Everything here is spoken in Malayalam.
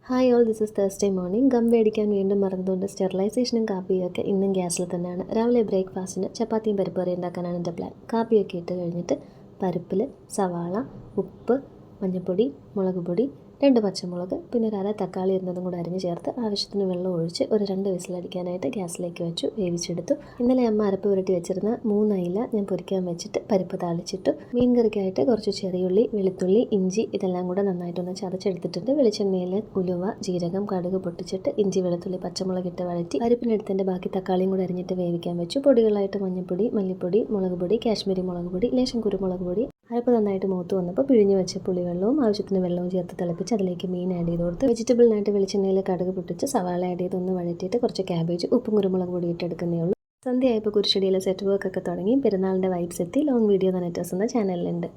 Hi all, this is Thursday morning. Gum മേടിക്കാൻ വീണ്ടും മറന്നതുകൊണ്ട് സ്റ്റെറിലൈസേഷനും കാപ്പിയൊക്കെ ഇന്നും ഗ്യാസിൽ തന്നെയാണ്. രാവിലെ ബ്രേക്ക്ഫാസ്റ്റിന് ചപ്പാത്തിയും പരിപ്പ് കറി ഉണ്ടാക്കാനാണ് എൻ്റെ പ്ലാൻ. കാപ്പിയൊക്കെ ഇട്ട് കഴിഞ്ഞിട്ട് പരിപ്പിൽ സവാള, ഉപ്പ്, മഞ്ഞൾപ്പൊടി, മുളക് പൊടി, 2 പച്ചമുളക്, പിന്നെ ഒരു അര തക്കാളി ഇരുന്നതും കൂടെ അരിഞ്ഞ് ചേർത്ത് ആവശ്യത്തിന് വെള്ളം ഒഴിച്ച് ഒരു 2 വിസിലടിക്കാനായിട്ട് ഗ്യാസിലേക്ക് വെച്ചു, വേവിച്ചെടുത്തു. ഇന്നലെ അമ്മ അരപ്പ് പുരട്ടി വെച്ചിരുന്ന 3 അയില ഞാൻ പൊരിക്കാൻ വെച്ചിട്ട് പരിപ്പ് താളിച്ചിട്ടു. മീൻ കറിക്കായിട്ട് കുറച്ച് ചെറിയുള്ളി, വെളുത്തുള്ളി, ഇഞ്ചി ഇതെല്ലാം കൂടെ നന്നായിട്ടൊന്ന് ചതച്ചെടുത്തിട്ടുണ്ട്. വെളിച്ചെണ്ണയിൽ ഉലുവ, ജീരകം, കടുക് പൊട്ടിച്ചിട്ട് ഇഞ്ചി, വെളുത്തുള്ളി, പച്ചമുളക് ഇട്ട് വഴറ്റി പരിപ്പിനെടുത്തതിൻ്റെ ബാക്കി തക്കാളിയും കൂടെ അരിഞ്ഞിട്ട് വേവിക്കാൻ വെച്ചു. പൊടികളായിട്ട് മഞ്ഞൾപ്പൊടി, മല്ലിപ്പൊടി, മുളക് പൊടി, കാശ്മീരി മുളക് പൊടി, ലേശം കുരുമുളക് പൊടി. അരപ്പ് നന്നായിട്ട് മൂത്ത് വന്നപ്പോൾ പിഴിഞ്ഞ് വെച്ച പുളിവെള്ളവും ആവശ്യത്തിന് വെള്ളവും ചേർത്ത് തിളപ്പിച്ച് അതിലേക്ക് മീൻ ആഡ് ചെയ്ത് കൊടുത്ത് വെജിറ്റബിളിനായിട്ട് വെളിച്ചെണ്ണയിൽ കടുക് പൊട്ടിച്ച് സവാള ആഡ് ചെയ്ത് ഒന്ന് വഴറ്റിയിട്ട് കുറച്ച് ക്യാബേജ്, ഉപ്പും കുരുമുളക് പൊടി ഇട്ടെടുക്കുന്നേ ഉള്ളൂ. സന്ധ്യയായപ്പോൾ കുരിശടിയിലെ സെറ്റ് വർക്കൊക്കെ തുടങ്ങി. പെരുന്നാളിൻ്റെ വൈബ്സ് എത്തി. ലോങ് വീഡിയോ നെറ്റേഴ്സ് എന്ന ചാനലിലുണ്ട്.